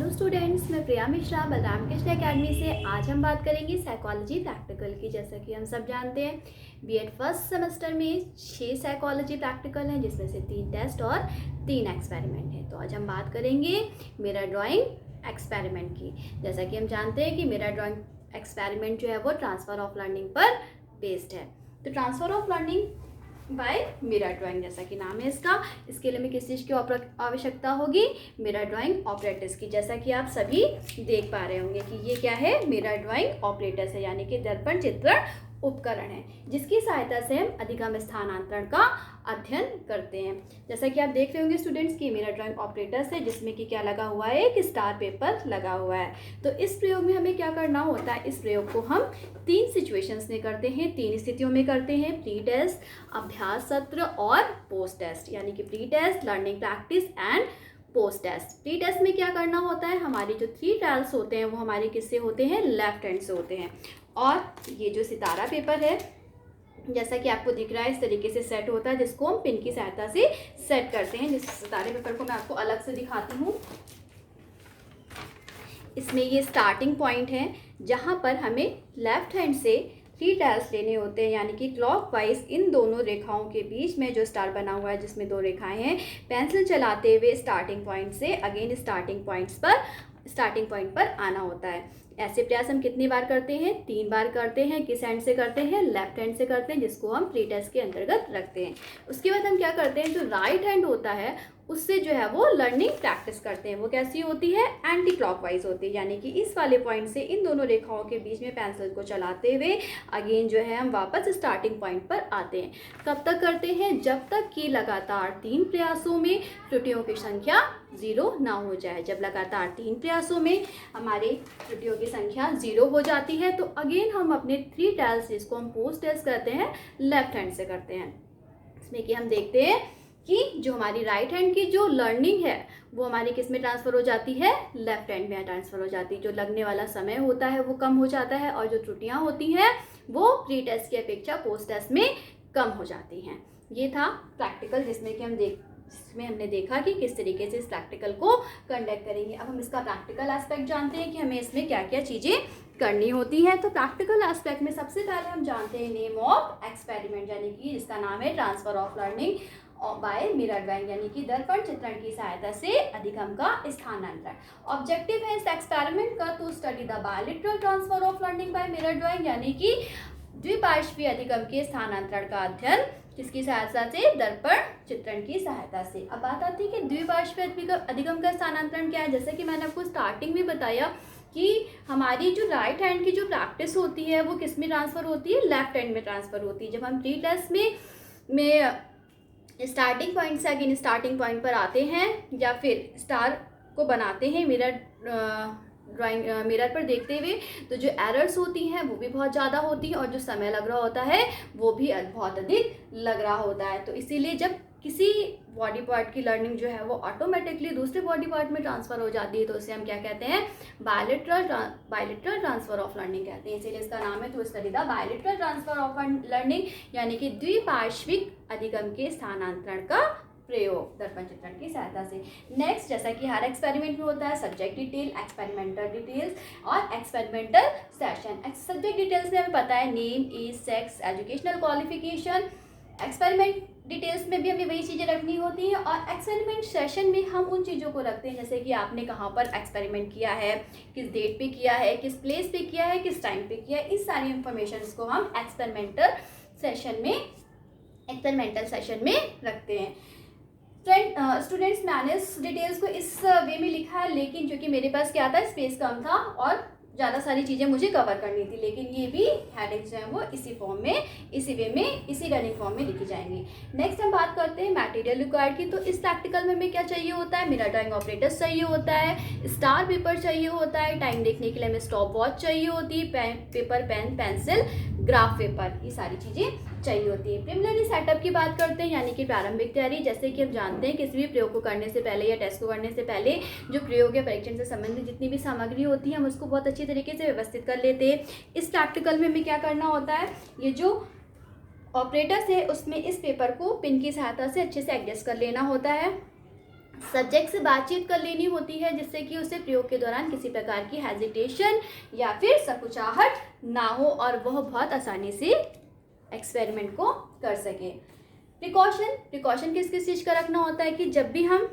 Hello students, मैं Priya Mishra Balram Krishna academy से। आज हम बात करेंगे साइकोलॉजी प्रैक्टिकल की। जैसा कि हम सब जानते हैं, बीएड फर्स्ट सेमेस्टर में 6 साइकोलॉजी प्रैक्टिकल हैं, जिसमें से 3 टेस्ट और 3 एक्सपेरिमेंट हैं। तो आज हम बात करेंगे मिरर ड्राइंग एक्सपेरिमेंट की। जैसा कि हम जानते हैं कि मिरर ड्राइंग एक्सपेरिमेंट जो है वो ट्रांसफ़र ऑफ लर्निंग पर बेस्ड है। तो transfer of learning by mirror drawing, जैसा कि नाम है इसके लिए हमें किस चीज़ की आवश्यकता होगी? मिरर ड्राइंग ऑपरेटर्स की। जैसा कि आप सभी देख पा रहे होंगे कि ये क्या है, मिरर ड्राइंग ऑपरेटर्स है, यानी कि दर्पण चित्रण उपकरण है, जिसकी सहायता से हम अधिगम स्थानांतरण का अध्ययन करते हैं। जैसा कि आप देख रहे होंगे स्टूडेंट्स की मिरर ड्राइंग ऑपरेटर्स है, जिसमें कि क्या लगा हुआ है कि स्टार पेपर लगा हुआ है। तो इस प्रयोग में हमें क्या करना होता है? इस प्रयोग को हम 3 सिचुएशंस में करते हैं, 3 स्थितियों में करते हैं: प्री टेस्ट, अभ्यास सत्र और पोस्ट टेस्ट। यानी कि pre test, learning practice and post test. Pre test में क्या करना होता है? हमारे जो 3 ट्रायल्स होते हैं वो हमारे किससे होते हैं? लेफ्ट हैंड से होते हैं। और ये जो सितारा पेपर है, जैसा कि आपको दिख रहा है, इस तरीके से सेट होता है, जिसको हम पिन की सहायता से सेट करते हैं। जिस सितारे पेपर को मैं आपको अलग से दिखाती हूँ। इसमें ये स्टार्टिंग पॉइंट है, जहाँ पर हमें लेफ्ट हैंड से 3 टाइल्स लेने होते हैं, यानी कि क्लॉकवाइज इन दोनों रेखाओं के बीच में जो स्टार बना हुआ है, जिसमें 2 रेखाएं हैं, पेंसिल चलाते हुए स्टार्टिंग पॉइंट से अगेन स्टार्टिंग पॉइंट पर आना होता है। ऐसे प्रयास हम कितनी बार करते हैं? 3 बार करते हैं। किस हैंड से करते हैं? लेफ्ट हैंड से करते हैं, जिसको हम प्री टेस्ट के अंतर्गत रखते हैं। उसके बाद हम क्या करते हैं, जो राइट हैंड होता है उससे जो है वो लर्निंग प्रैक्टिस करते हैं। वो कैसी होती है? एंटी क्लॉकवाइज होती है, यानी कि इस वाले पॉइंट से इन दोनों रेखाओं के बीच में पेंसिल को चलाते हुए अगेन जो है हम वापस स्टार्टिंग पॉइंट पर आते हैं। कब तक करते हैं? जब तक कि लगातार 3 प्रयासों में त्रुटियों की संख्या 0 ना हो जाए। जब लगातार 3 प्रयासों में हमारी त्रुटियों की संख्या 0 हो जाती है, तो अगेन हम अपने 3 टाइल्स, जिसको हम पोस्ट टेस्ट करते हैं, लेफ्ट हैंड से करते हैं। इसमें कि हम देखते हैं कि जो हमारी राइट हैंड की जो लर्निंग है वो हमारी किस में ट्रांसफ़र हो जाती है? लेफ्ट हैंड में ट्रांसफ़र हो जाती है। जो लगने वाला समय होता है वो कम हो जाता है, और जो त्रुटियां होती हैं वो प्री टेस्ट की अपेक्षा पोस्ट टेस्ट में कम हो जाती हैं। ये था प्रैक्टिकल, जिसमें हमने देखा कि किस तरीके से इस प्रैक्टिकल को कंडक्ट करेंगे। अब हम इसका प्रैक्टिकल एस्पेक्ट जानते हैं कि हमें इसमें क्या क्या चीज़ें करनी होती है। तो प्रैक्टिकल एस्पेक्ट में सबसे पहले हम जानते हैं नेम ऑफ एक्सपेरिमेंट, यानी कि जिसका नाम है transfer of learning by mirror drawing, यानी कि दर्पण चित्रण की सहायता से अधिगम का स्थानांतरण। ऑब्जेक्टिव है इस एक्सपेरिमेंट का to study the bilateral transfer of learning by mirror drawing, यानी कि द्विपार्श्वीय अधिगम के स्थानांतरण का अध्ययन किसकी सहायता से? दर्पण चित्रण की सहायता से। अब बात आती है कि द्विपार्श्वीय अधिगम का स्थानांतरण क्या है। जैसे कि मैंने आपको स्टार्टिंग में बताया कि हमारी जो राइट हैंड की जो प्रैक्टिस होती है वो किस में ट्रांसफ़र होती है? लेफ्ट हैंड में ट्रांसफ़र होती है। जब हम प्री टेस्ट में स्टार्टिंग पॉइंट से अगेन स्टार्टिंग पॉइंट पर आते हैं, या फिर स्टार को बनाते हैं मिरर पर देखते हुए, तो जो एरर्स होती हैं वो भी बहुत ज़्यादा होती हैं, और जो समय लग रहा होता है वो भी बहुत अधिक लग रहा होता है। तो इसीलिए जब किसी बॉडी पार्ट की लर्निंग जो है वो ऑटोमेटिकली दूसरे बॉडी पार्ट में ट्रांसफ़र हो जाती है, तो उसे हम क्या कहते हैं? बायलैटरल ट्रांसफ़र ऑफ लर्निंग कहते हैं। इसीलिए इसका नाम है to study the bilateral transfer of learning, यानी कि द्विपार्श्विक अधिगम के स्थानांतरण का प्रयोग दर्पण चित्रण की सहायता से। नेक्स्ट, जैसा कि हर एक्सपेरिमेंट में होता है, सब्जेक्ट डिटेल, एक्सपेरिमेंटल डिटेल्स और एक्सपेरिमेंटल सेशन। सब्जेक्ट डिटेल्स में हमें पता है name, age, sex, educational qualification. Experiment details में भी हमें वही चीज़ें रखनी होती हैं, और एक्सपेरिमेंट सेशन में हम उन चीज़ों को रखते हैं, जैसे कि आपने कहाँ पर एक्सपेरिमेंट किया है, किस डेट पे किया है, किस प्लेस पे किया है, किस टाइम पे किया है। इस सारी इंफॉर्मेशन को हम एक्सपेरिमेंटल सेशन में रखते हैं। स्टूडेंट्स, मैंने इस डिटेल्स को इस वे में लिखा है, लेकिन क्योंकि मेरे पास क्या था, स्पेस कम था और ज़्यादा सारी चीज़ें मुझे कवर करनी थी, लेकिन ये भी हेडिंग्स जो हैं वो इसी फॉर्म में, इसी वे में, इसी रनिंग फॉर्म में लिखी जाएंगी। नेक्स्ट हम बात करते हैं मटेरियल रिक्वायर्ड की। तो इस प्रैक्टिकल में हमें क्या चाहिए होता है? मिरर ड्राइंग ऑपरेटर्स चाहिए होता है, स्टार पेपर चाहिए होता है, टाइम देखने के लिए हमें स्टॉप वॉच चाहिए होती है, paper, pen, pencil, graph paper, ये सारी चीज़ें चाहिए होती है। प्रिलिमिनरी सेटअप की बात करते हैं, यानी कि प्रारंभिक तैयारी। जैसे कि हम जानते हैं किसी भी प्रयोग को करने से पहले या टेस्ट को करने से पहले जो प्रयोग या परीक्षण से संबंधित जितनी भी सामग्री होती है हम उसको बहुत अच्छी तरीके से व्यवस्थित कर लेते हैं। इस प्रैक्टिकल में हमें क्या करना होता है? ये जो ऑपरेटर्स है उसमें इस पेपर को पिन की सहायता से अच्छे से एडजस्ट कर लेना होता है। सब्जेक्ट से बातचीत कर लेनी होती है, जिससे कि उसे प्रयोग के दौरान किसी प्रकार की हेजिटेशन या फिर संकुचाहट ना हो और वह बहुत आसानी से एक्सपेरिमेंट को कर सके। प्रिकॉशन किस किस चीज़ का रखना होता है कि जब भी हम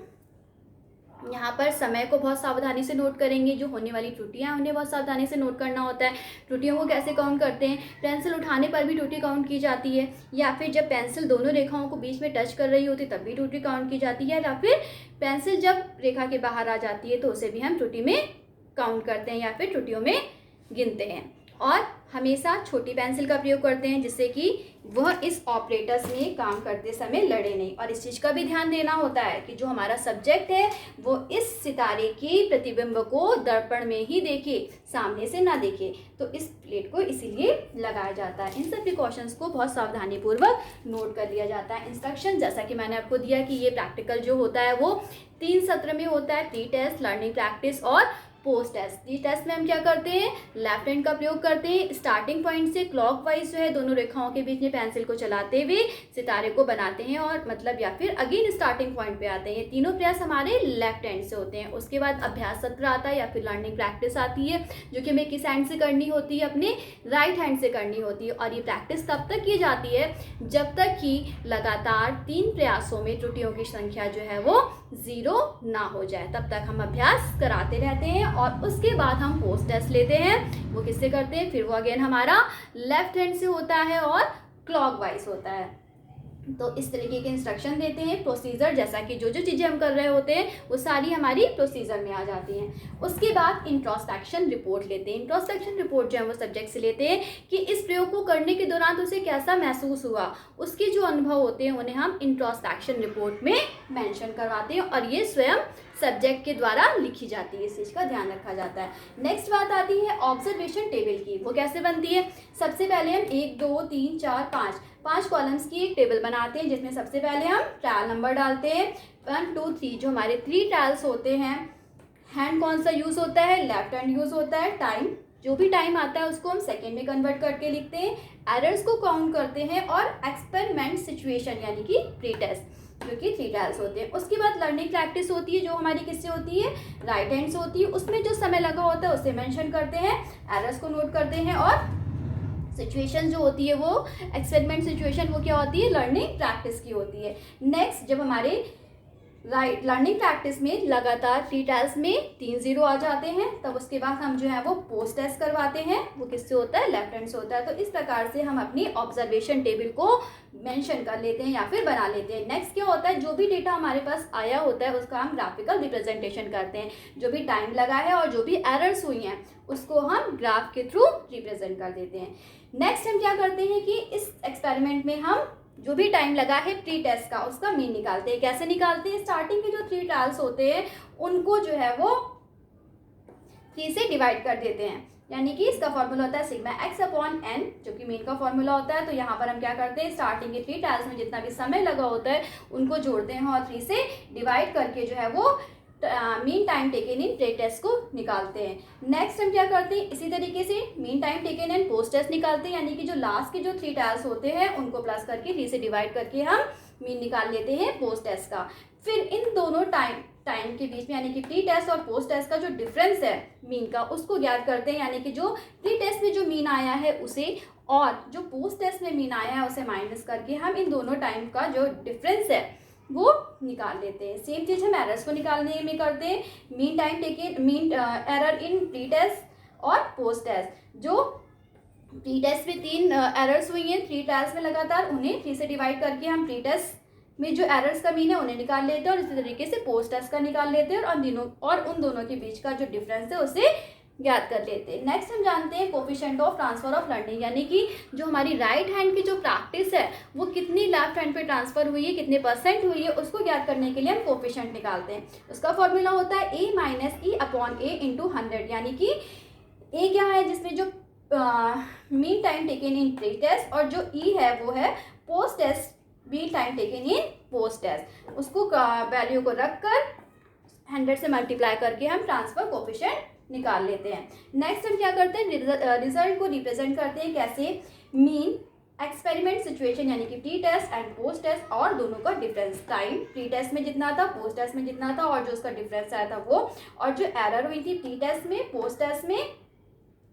यहाँ पर समय को बहुत सावधानी से नोट करेंगे, जो होने वाली त्रुटियाँ हैं उन्हें बहुत सावधानी से नोट करना होता है। त्रुटियों को कैसे काउंट करते हैं, पेंसिल उठाने पर भी त्रुटि काउंट की जाती है, या फिर जब पेंसिल दोनों रेखाओं को बीच में टच कर रही होती तब भी त्रुटि काउंट की जाती है, या फिर पेंसिल जब रेखा के बाहर आ जाती है तो उसे भी हम त्रुटि में काउंट करते हैं या फिर त्रुटियों में गिनते हैं। और हमेशा छोटी पेंसिल का प्रयोग करते हैं, जिससे कि वह इस ऑपरेटर्स में काम करते समय लड़े नहीं। और इस चीज़ का भी ध्यान देना होता है कि जो हमारा सब्जेक्ट है वो इस सितारे की प्रतिबिंब को दर्पण में ही देखे, सामने से ना देखे। तो इस प्लेट को इसीलिए लगाया जाता है। इन सब प्रिकॉशंस को बहुत सावधानीपूर्वक नोट कर लिया जाता है। इंस्ट्रक्शन जैसा कि मैंने आपको दिया कि ये प्रैक्टिकल जो होता है वो 3 सत्र में होता है, प्री टेस्ट, लर्निंग प्रैक्टिस और पोस्ट टेस्ट। प्री टेस्ट में हम क्या करते हैं, लेफ्ट हैंड का प्रयोग करते हैं। स्टार्टिंग पॉइंट से क्लॉकवाइज जो है दोनों रेखाओं के बीच में पेंसिल को चलाते हुए सितारे को बनाते हैं, और मतलब या फिर अगेन स्टार्टिंग पॉइंट पे आते हैं। ये तीनों प्रयास हमारे लेफ्ट हैंड से होते हैं। उसके बाद अभ्यास सत्र आता है या फिर लर्निंग प्रैक्टिस आती है, जो कि हमें किस हैंड से करनी होती है, अपने राइट हैंड से करनी होती है। और ये प्रैक्टिस तब तक की जाती है जब तक कि लगातार 3 प्रयासों में त्रुटियों की संख्या जो है वो 0 ना हो जाए, तब तक हम अभ्यास कराते रहते हैं। और उसके बाद हम पोस्ट टेस्ट लेते हैं। वो किससे करते हैं, फिर वो अगेन हमारा लेफ्ट हैंड से होता है और क्लॉकवाइज होता है। तो इस तरीके के इंस्ट्रक्शन देते हैं। प्रोसीजर जैसा कि जो जो चीज़ें हम कर रहे होते हैं वो सारी हमारी प्रोसीजर में आ जाती हैं। उसके बाद इंट्रोस्पेक्शन रिपोर्ट लेते हैं। इंट्रोस्पेक्शन रिपोर्ट जो है वो सब्जेक्ट से लेते हैं कि इस प्रयोग को करने के दौरान उसे कैसा महसूस हुआ, उसके जो अनुभव होते हैं उन्हें हम इंट्रोस्पेक्शन रिपोर्ट में मेंशन करवाते हैं, और ये स्वयं सब्जेक्ट के द्वारा लिखी जाती है। इस चीज़ का ध्यान रखा जाता है। नेक्स्ट बात आती है ऑब्जर्वेशन टेबल की। वो कैसे बनती है, सबसे पहले हम 1 2 3 4 5 कॉलम्स की एक टेबल बनाते हैं, जिसमें सबसे पहले हम ट्रायल नंबर डालते हैं 1 2 3। जो हमारे 3 ट्रायल्स होते हैं, हैंड कौन सा यूज़ होता है, लेफ्ट हैंड यूज़ होता है। टाइम, जो भी टाइम आता है उसको हम सेकेंड में कन्वर्ट करके लिखते हैं। एरर्स को काउंट करते हैं, और एक्सपेरिमेंट सिचुएशन यानी कि प्री टेस्ट, जो कि 3 ट्रायल्स होते हैं। उसके बाद लर्निंग प्रैक्टिस होती है, जो हमारी किससे होती है, राइट हैंड से होती है। उसमें जो समय लगा होता है उसे मेंशन करते हैं, एरर्स को नोट करते हैं। और सिचुएशन जो होती है वो एक्सपेरिमेंट सिचुएशन, वो क्या होती है, लर्निंग प्रैक्टिस की होती है। नेक्स्ट, जब हमारे लर्निंग प्रैक्टिस में लगातार 3 ट्रायल्स में 3 0 आ जाते हैं, तब उसके बाद हम जो है वो पोस्ट टेस्ट करवाते हैं। वो किससे होता है, लेफ्ट हैंड से होता है। तो इस प्रकार से हम अपनी ऑब्जर्वेशन टेबल को मेंशन कर लेते हैं या फिर बना लेते हैं। नेक्स्ट क्या होता है, जो भी डेटा हमारे पास आया होता है उसका हम ग्राफिकल रिप्रेजेंटेशन करते हैं। जो भी टाइम लगा है और जो भी एरर्स हुई हैं उसको हम ग्राफ के थ्रू रिप्रेजेंट कर देते हैं। नेक्स्ट हम क्या करते हैं कि इस एक्सपेरिमेंट में हम जो भी टाइम लगा है प्री टेस्ट का, उसका मीन निकालते हैं। कैसे निकालते हैं, स्टार्टिंग के जो 3 ट्रायल्स होते हैं उनको जो है वो 3 से डिवाइड कर देते हैं। यानी कि इसका फॉर्मूला होता है सिग्मा x अपॉन n, जो कि मीन का फॉर्मूला होता है। तो यहाँ पर हम क्या करते हैं, स्टार्टिंग के 3 ट्रायल्स में जितना भी समय लगा होता है उनको जोड़ते हैं और 3 से डिवाइड करके जो है वो mean time taken in pre test को निकालते हैं। नेक्स्ट हम क्या करते हैं, इसी तरीके से mean time taken in post test निकालते हैं। यानी कि जो लास्ट के जो 3 ट्रायल्स होते हैं उनको प्लस करके 3 से डिवाइड करके हम मीन निकाल लेते हैं पोस्ट टेस्ट का। फिर इन दोनों टाइम के बीच में यानी कि प्री टेस्ट और पोस्ट टेस्ट का जो डिफरेंस है मीन का, उसको ज्ञात करते हैं। यानी कि जो प्री टेस्ट में जो मीन आया है उसे और जो पोस्ट टेस्ट में मीन आया है उसे माइनस करके हम इन दोनों टाइम का जो डिफरेंस है वो निकाल लेते हैं। सेम चीज़ हम एरर्स को निकालने में करते हैं। Mean time taken, mean error in pre test और पोस्ट टेस्ट। जो प्री टेस्ट में 3 एरर्स हुई हैं 3 ट्रायल्स में लगातार, उन्हें 3 से डिवाइड करके हम प्री टेस्ट में जो एरर्स का मीन है उन्हें निकाल लेते हैं, और इसी तरीके से पोस्ट टेस्ट का निकाल लेते हैं, और उन दोनों के बीच का जो डिफरेंस है उसे ज्ञात कर लेते हैं। नेक्स्ट हम जानते हैं coefficient of transfer of learning, यानी कि जो हमारी राइट हैंड की जो प्रैक्टिस है वो कितनी लेफ्ट हैंड पे ट्रांसफर हुई है, कितने % हुई है, उसको ज्ञात करने के लिए हम कोफिशिएंट निकालते हैं। उसका फॉर्मूला होता है a minus E upon A into 100। यानी कि a क्या है, जिसमें जो mean time taken in pre test, और जो e है वो है post test mean time taken in post test. उसको वैल्यू को रख कर 100 से मल्टीप्लाई करके हम ट्रांसफर कोफिशिएंट निकाल लेते हैं। नेक्स्ट हम क्या करते हैं, रिजल्ट को रिप्रेजेंट करते हैं। कैसे, मीन एक्सपेरिमेंट सिचुएशन यानी कि pre test and post test और दोनों का डिफरेंस टाइम प्री टेस्ट में जितना था पोस्ट टेस्ट में जितना था और जो उसका डिफरेंस आया था वो, और जो एरर हुई थी प्री टेस्ट में पोस्ट टेस्ट में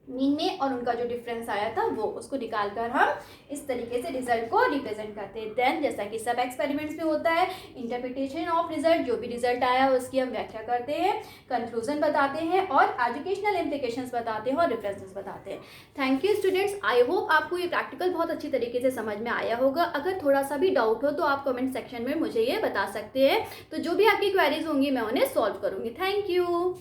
मीन में और उनका जो डिफरेंस आया था वो, उसको निकालकर हम इस तरीके से रिजल्ट को रिप्रेजेंट करते हैं। देन जैसा कि सब एक्सपेरिमेंट्स में होता है, इंटरप्रिटेशन ऑफ रिजल्ट, जो भी रिजल्ट आया उसकी हम व्याख्या करते हैं, कंक्लूजन बताते हैं और एजुकेशनल इम्प्लीकेशंस बताते हैं और रेफरेंसेस बताते हैं। Thank you students, I hope आपको ये प्रैक्टिकल बहुत अच्छी तरीके से समझ में आया होगा। अगर थोड़ा सा भी डाउट हो तो आप कमेंट सेक्शन में मुझे ये बता सकते हैं, तो जो भी आपकी क्वेरीज होंगी मैं उन्हें सॉल्व करूँगी। Thank you.